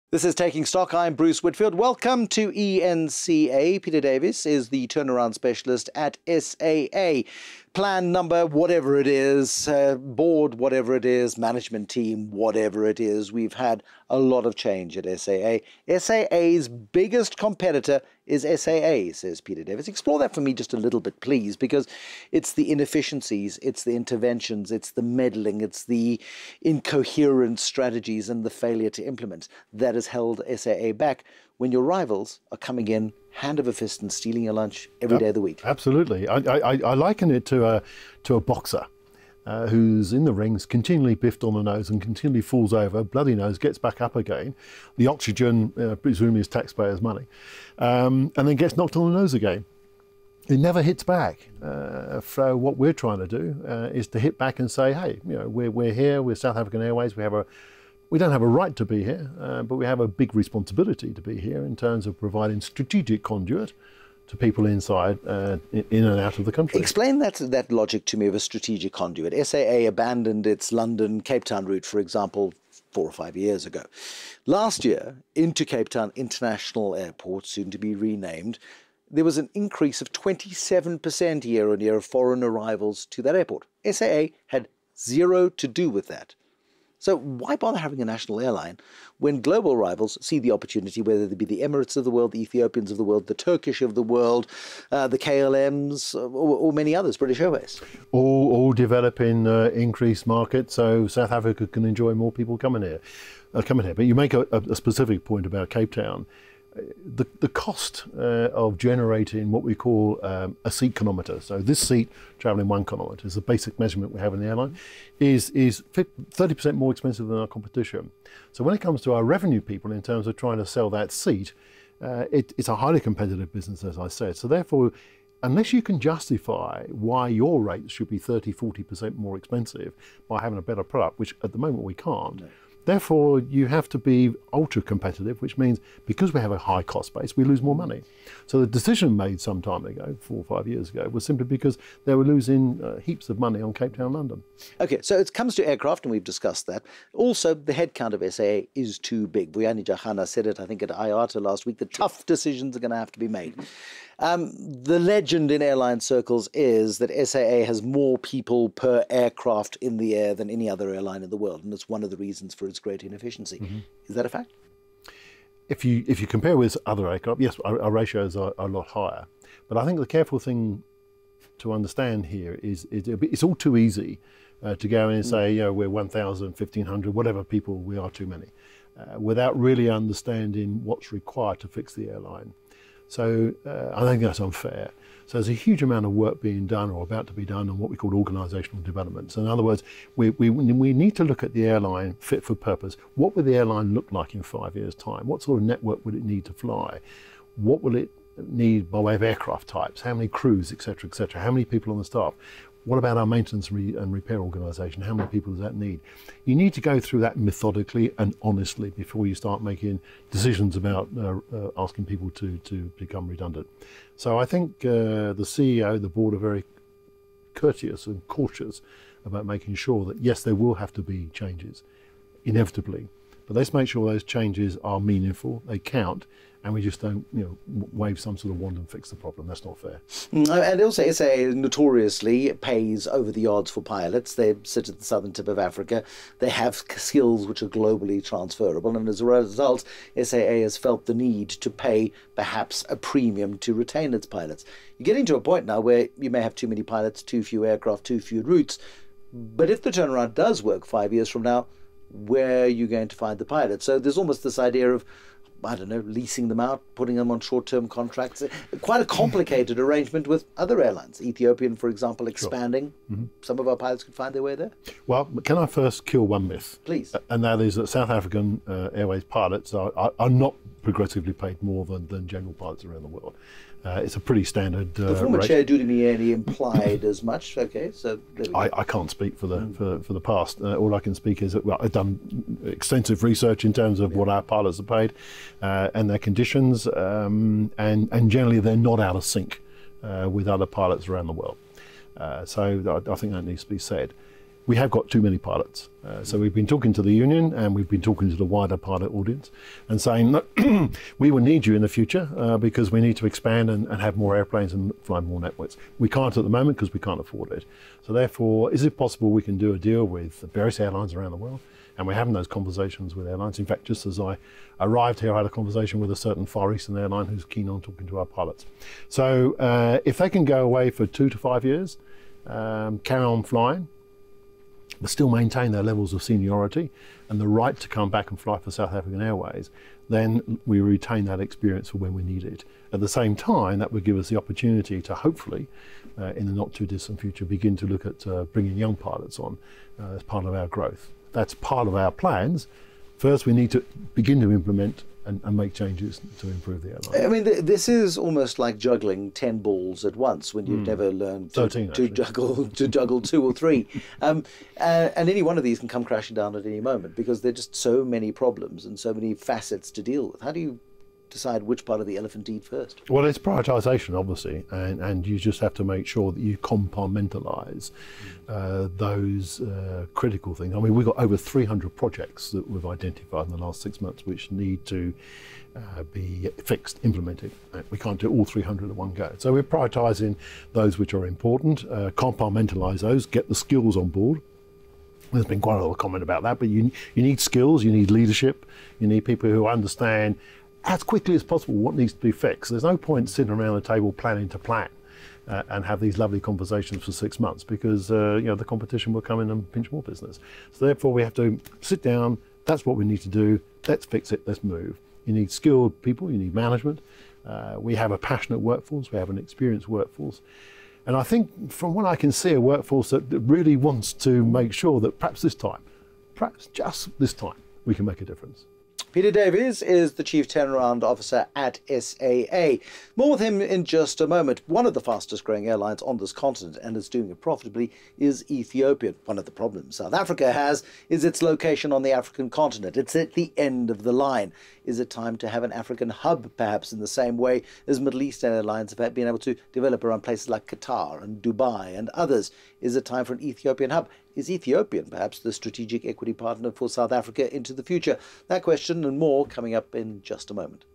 This is Taking Stock. I'm Bruce Whitfield. Welcome to ENCA. Peter Davies is the turnaround specialist at SAA. Plan number, whatever it is, board, whatever it is, management team, whatever it is. We've had a lot of change at SAA. SAA's biggest competitor is SAA, says Peter Davies. Explore that for me just a little bit, please, because it's the inefficiencies, it's the interventions, it's the meddling, it's the incoherent strategies and the failure to implement that has held SAA back when your rivals are coming in hand over fist and stealing your lunch every day of the week. Absolutely. I liken it to a boxer who's in the rings, continually biffed on the nose and continually falls over, bloody nose, gets back up again. The oxygen, presumably is taxpayers' money, and then gets knocked on the nose again. It never hits back. So what we're trying to do is to hit back and say, hey, we're here, we're South African Airways, we don't have a right to be here, but we have a big responsibility to be here in terms of providing strategic conduit to people inside, in and out of the country. Explain that logic to me of a strategic conduit. SAA abandoned its London, Cape Town route, for example, 4 or 5 years ago. Last year, into Cape Town International Airport, soon to be renamed, there was an increase of 27% year on year of foreign arrivals to that airport. SAA had zero to do with that. So why bother having a national airline when global rivals see the opportunity, whether they be the Emirates of the world, the Ethiopians of the world, the Turkish of the world, the KLMs, or many others, British Airways? All developing increased markets, so South Africa can enjoy more people coming here. But you make a specific point about Cape Town. The cost of generating what we call a seat kilometre, so this seat travelling 1 kilometre is the basic measurement we have in the airline, is 30% more expensive than our competition. So when it comes to our revenue people in terms of trying to sell that seat, it's a highly competitive business, as I said. So therefore, unless you can justify why your rates should be 30-40% more expensive by having a better product, which at the moment we can't, no. Therefore, you have to be ultra competitive, which means because we have a high cost base, we lose more money. So the decision made some time ago, 4 or 5 years ago, was simply because they were losing heaps of money on Cape Town, London. Okay, so it comes to aircraft, and we've discussed that. Also, the headcount of SAA is too big. Vuyani Jahana said it, I think, at IATA last week. The tough decisions are going to have to be made. The legend in airline circles is that SAA has more people per aircraft in the air than any other airline in the world, and it's one of the reasons for its great inefficiency. Mm-hmm. Is that a fact? If you compare with other aircraft, yes, our ratios are a lot higher. But I think the careful thing to understand here is it's all too easy to go in and say, we're 1,000, 1,500, whatever people, we are too many, without really understanding what's required to fix the airline. So I think that's unfair. So there's a huge amount of work being done or about to be done on what we call organisational development. So in other words, we need to look at the airline fit for purpose. What will the airline look like in 5 years' time? What sort of network would it need to fly? What will it need by way of aircraft types? How many crews, et cetera, et cetera? How many people on the staff? What about our maintenance and repair organisation? How many people does that need? You need to go through that methodically and honestly before you start making decisions about asking people to become redundant. So I think the CEO, the board are very courteous and cautious about making sure that, yes, there will have to be changes, inevitably. But let's make sure those changes are meaningful, they count, and we just don't, wave some sort of wand and fix the problem. That's not fair. And also, SAA notoriously pays over the odds for pilots. They sit at the southern tip of Africa. They have skills which are globally transferable, and as a result, SAA has felt the need to pay perhaps a premium to retain its pilots. You're getting to a point now where you may have too many pilots, too few aircraft, too few routes. But if the turnaround does work 5 years from now, where are you going to find the pilots? So there's almost this idea of, I don't know, leasing them out, putting them on short-term contracts. Quite a complicated arrangement with other airlines. Ethiopian, for example, expanding. Sure. Mm-hmm. Some of our pilots could find their way there. Well, can I first kill one myth? Please. And that is that South African Airways pilots are not progressively paid more than general pilots around the world. It's a pretty standard the former chair Dudimieni implied as much. Okay, so I can't speak for the past. All I can speak is that I've done extensive research in terms of what our pilots are paid and their conditions, and generally they're not out of sync with other pilots around the world. So I think that needs to be said. we have got too many pilots. So we've been talking to the union and we've been talking to the wider pilot audience and saying, look, we will need you in the future because we need to expand and have more airplanes and fly more networks. We can't at the moment because we can't afford it. So therefore, is it possible we can do a deal with various airlines around the world? And we're having those conversations with airlines. In fact, just as I arrived here, I had a conversation with a certain Far Eastern airline who's keen on talking to our pilots. So if they can go away for 2 to 5 years, carry on flying, but still maintain their levels of seniority and the right to come back and fly for South African Airways, then we retain that experience for when we need it. At the same time, that would give us the opportunity to hopefully, in the not too distant future, begin to look at bringing young pilots on as part of our growth. That's part of our plans. First, we need to begin to implement and make changes to improve the airline. I mean, this is almost like juggling 10 balls at once when you've never learned to juggle 2 or 3. And any one of these can come crashing down at any moment because there are just so many problems and so many facets to deal with. How do you decide which part of the elephant to eat first? Well, it's prioritisation, obviously, and you just have to make sure that you compartmentalise those critical things. I mean, we've got over 300 projects that we've identified in the last 6 months which need to be fixed, implemented. We can't do all 300 at one go. So we're prioritising those which are important, compartmentalise those, get the skills on board. There's been quite a lot of comment about that, but you need skills, you need leadership, you need people who understand as quickly as possible what needs to be fixed. There's no point sitting around the table planning to plan and have these lovely conversations for 6 months because the competition will come in and pinch more business. So therefore we have to sit down, that's what we need to do, let's fix it, let's move. You need skilled people, you need management. We have a passionate workforce, we have an experienced workforce. And I think from what I can see, a workforce that really wants to make sure that perhaps just this time, we can make a difference. Peter Davies is the Chief Turnaround Officer at SAA. More with him in just a moment. One of the fastest growing airlines on this continent and is doing it profitably is Ethiopian. One of the problems South Africa has is its location on the African continent. It's at the end of the line. Is it time to have an African hub, perhaps in the same way as Middle Eastern airlines have been able to develop around places like Qatar and Dubai and others? Is it time for an Ethiopian hub? Is Ethiopian perhaps the strategic equity partner for South Africa into the future? That question and more coming up in just a moment.